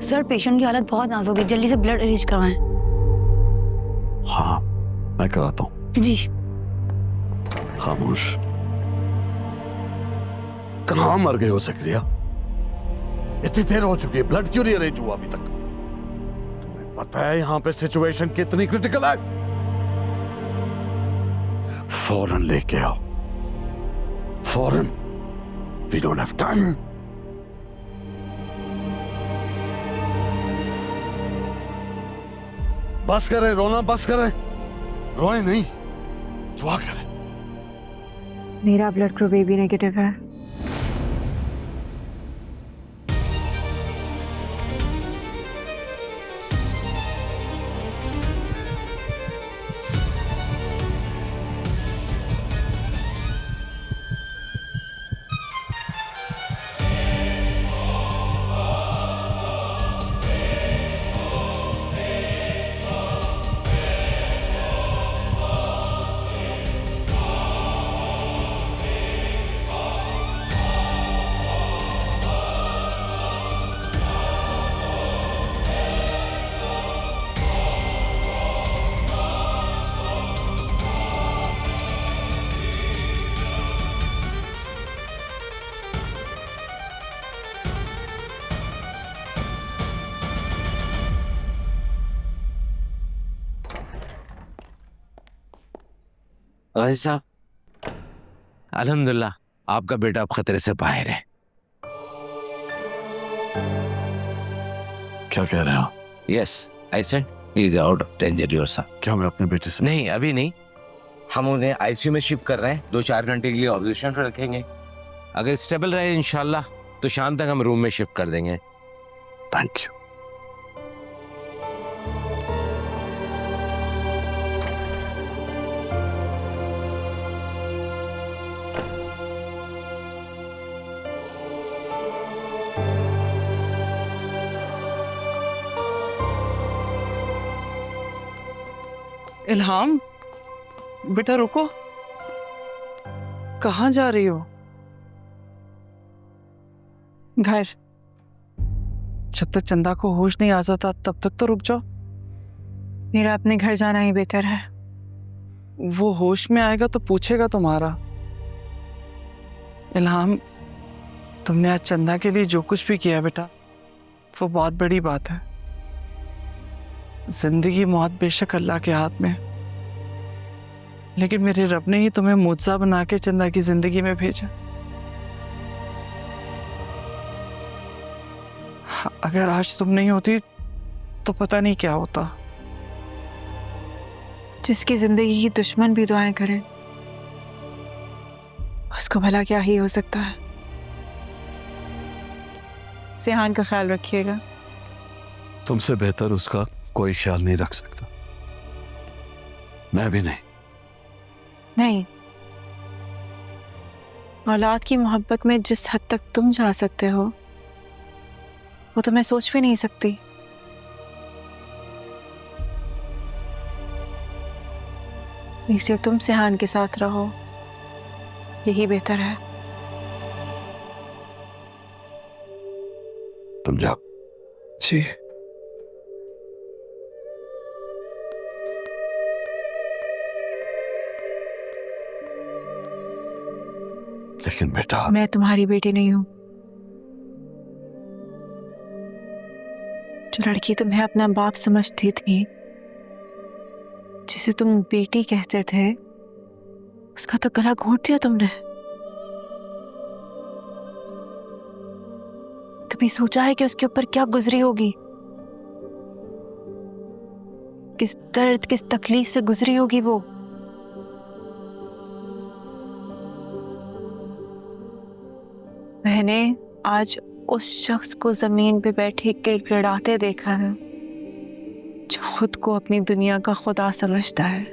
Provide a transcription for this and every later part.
Sir patient की हालत बहुत नाजुक है, जल्दी से ब्लड अरेंज करवाएं। हाँ मैं कराता हूँ। जी। खामोश। कहाँ मर गए हो सक्रिया? इतनी देर हो चुकी है, ब्लड क्यों नहीं अरेंज हुआ अभी तक? तुम्हें पता है यहाँ पे सिचुएशन कितनी क्रिटिकल है? फौरन लेके आओ, फौरन। We don't have time. बस करें रोना, बस करें। रोए नहीं, दुआ करें। मेरा ब्लड ग्रुप AB नेगेटिव है। गाजी साहब, अल्हम्दुलिल्लाह आपका बेटा अब खतरे से बाहर है। क्या कह रहे हैं आप? Yes, I said he is out of danger your son. क्या मैं अपने बेटे से? नहीं, अभी नहीं। हम उन्हें आईसीयू में शिफ्ट कर रहे हैं, 2-4 घंटे के लिए ऑब्जर्वेशन पर रखेंगे। अगर स्टेबल रहे इंशाल्लाह तो शाम तक हम रूम में शिफ्ट कर देंगे। Thank you. इल्हाम, बेटा रुको। कहाँ जा रही हो? घर। जब तक चंदा को होश नहीं आ जाता तब तक तो रुक जाओ। मेरा अपने घर जाना ही बेहतर है। वो होश में आएगा तो पूछेगा तुम्हारा। इल्हाम, तुमने आज चंदा के लिए जो कुछ भी किया बेटा, वो बहुत बड़ी बात है। जिंदगी मौत बेशक अल्लाह के हाथ में, लेकिन मेरे रब ने ही तुम्हें मुआवजा बना के चंदा की जिंदगी में भेजा। अगर आज तुम नहीं होती तो पता नहीं क्या होता। जिसकी जिंदगी की दुश्मन भी दुआएं करें, उसको भला क्या ही हो सकता है। सिहान का ख्याल रखिएगा। तुमसे बेहतर उसका कोई ख्याल नहीं रख सकता। मैं भी नहीं। नहीं, औलाद की मोहब्बत में जिस हद तक तुम जा सकते हो वो तो मैं सोच भी नहीं सकती। इसलिए तुम सिहान के साथ रहो, यही बेहतर है। तुम जाओ। जी। लेकिन बेटा, मैं तुम्हारी बेटी नहीं हूं। जो लड़की तुम्हें अपना बाप समझती थी, जिसे तुम बेटी कहते थे, उसका तो गला घोंट दिया तुमने। कभी सोचा है कि उसके ऊपर क्या गुजरी होगी? किस दर्द, किस तकलीफ से गुजरी होगी वो? मैंने आज उस शख्स को जमीन पे बैठे गिड़गिड़ाते देखा है जो खुद को अपनी दुनिया का खुदा समझता है।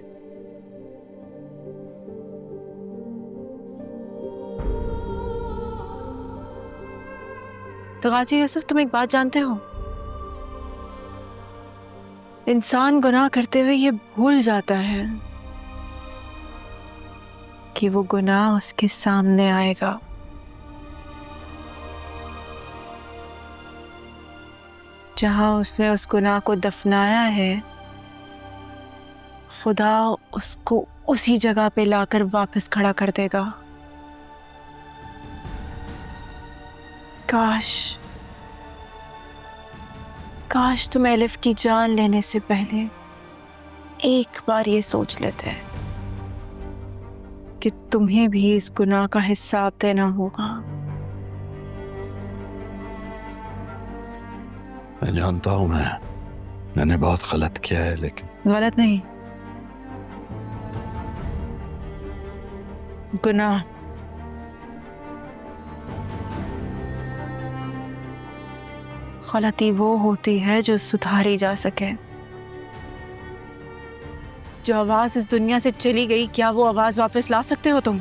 तो गाजी यूसुफ, तुम एक बात जानते हो? इंसान गुनाह करते हुए ये भूल जाता है कि वो गुनाह उसके सामने आएगा। जहां उसने उस गुनाह को दफनाया है, खुदा उसको उसी जगह पे लाकर वापस खड़ा कर देगा। काश तुम एलिफ की जान लेने से पहले एक बार ये सोच लेते कि तुम्हें भी इस गुनाह का हिसाब देना होगा। मैं जानता हूं मैंने बहुत गलत किया है, लेकिन गलत नहीं, गुनाह। गलती वो होती है जो सुधारी जा सके। जो आवाज इस दुनिया से चली गई, क्या वो आवाज वापस ला सकते हो तुम?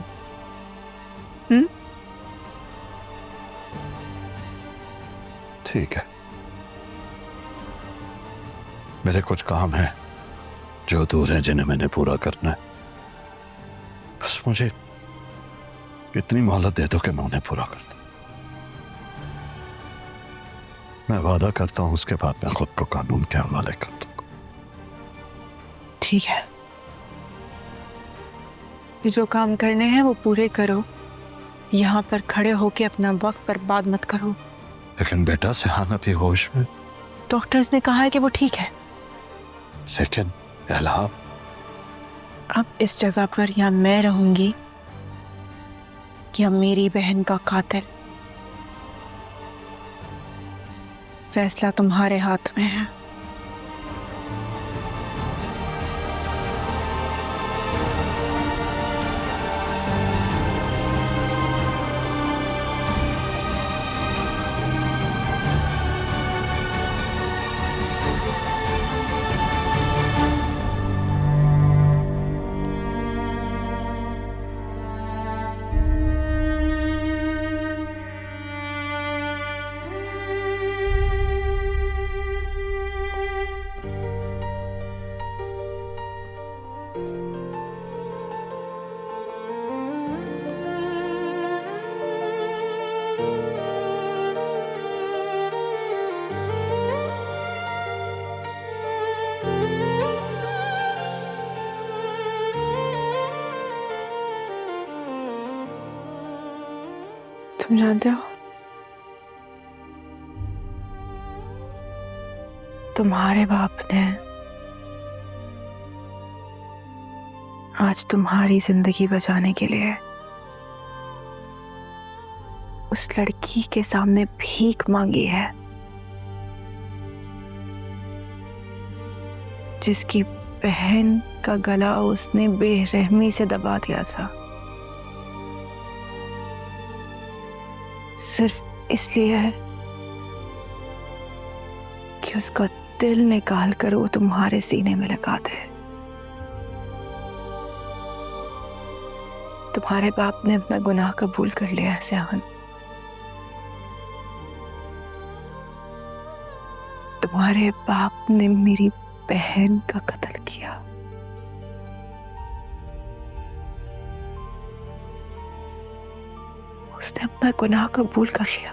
ठीक है, मेरे कुछ काम हैं जो दूर हैं जिन्हें मैंने पूरा करना है। बस मुझे इतनी मोहलत दे दो कि मैं उन्हें पूरा कर दूं। मैं वादा करता हूं उसके बाद मैं खुद को कानून के हवाले कर दूंगा। ठीक है, ये जो काम करने हैं वो पूरे करो। यहाँ पर खड़े होके अपना वक्त बर्बाद मत करो। लेकिन बेटा सिहाना भी होश में। डॉक्टर्स ने कहा है कि वो ठीक है। लेकिन इल्हाम, अब इस जगह पर या मैं रहूंगी या मेरी बहन का कातिल, फैसला तुम्हारे हाथ में है। तुम जानते हो, तुम्हारे बाप ने आज तुम्हारी जिंदगी बचाने के लिए उस लड़की के सामने भीख मांगी है जिसकी बहन का गला उसने बेरहमी से दबा दिया था, सिर्फ इसलिए कि उसका दिल निकाल कर वो तुम्हारे सीने में लगा दे। तुम्हारे बाप ने अपना गुनाह कबूल कर लिया है सिहान। तुम्हारे बाप ने मेरी बहन का कत्ल किया। उसने अपना गुनाह कबूल कर लिया।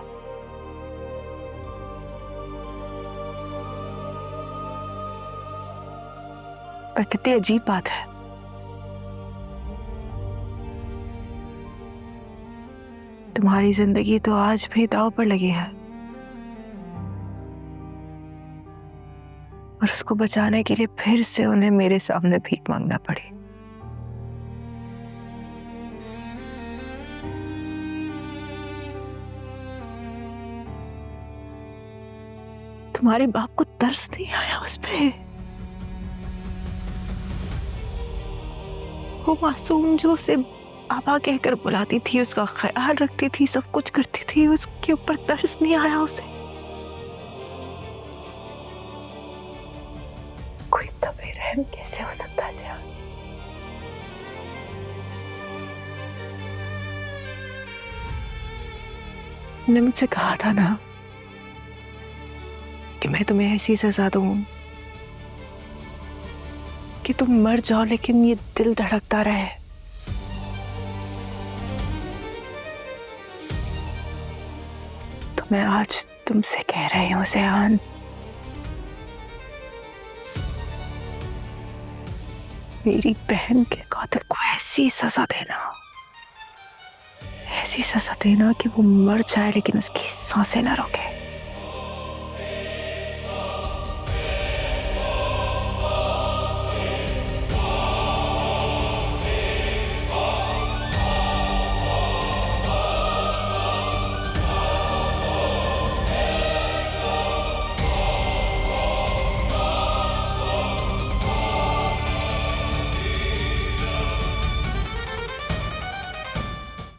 पर कितनी अजीब बात है, तुम्हारी जिंदगी तो आज भी दांव पर लगी है और उसको बचाने के लिए फिर से उन्हें मेरे सामने भीख मांगना पड़ी। तुम्हारे बाप को तरस नहीं आया उस पे? वो मासूम जो उसे बाबा कहकर बुलाती थी, उसका ख्याल रखती थी, सब कुछ करती थी, उसके ऊपर तरस नहीं आया उसे? कोई इतना बेरहम कैसे हो सकता है सिहान? ने मुझसे कहा था ना कि मैं तुम्हें ऐसी सजा दूं कि तुम मर जाओ लेकिन ये दिल धड़कता रहे। तो मैं आज तुमसे कह रही हूं सिहान, मेरी बहन के कातिल को ऐसी सजा देना कि वो मर जाए लेकिन उसकी सांसें ना रोके।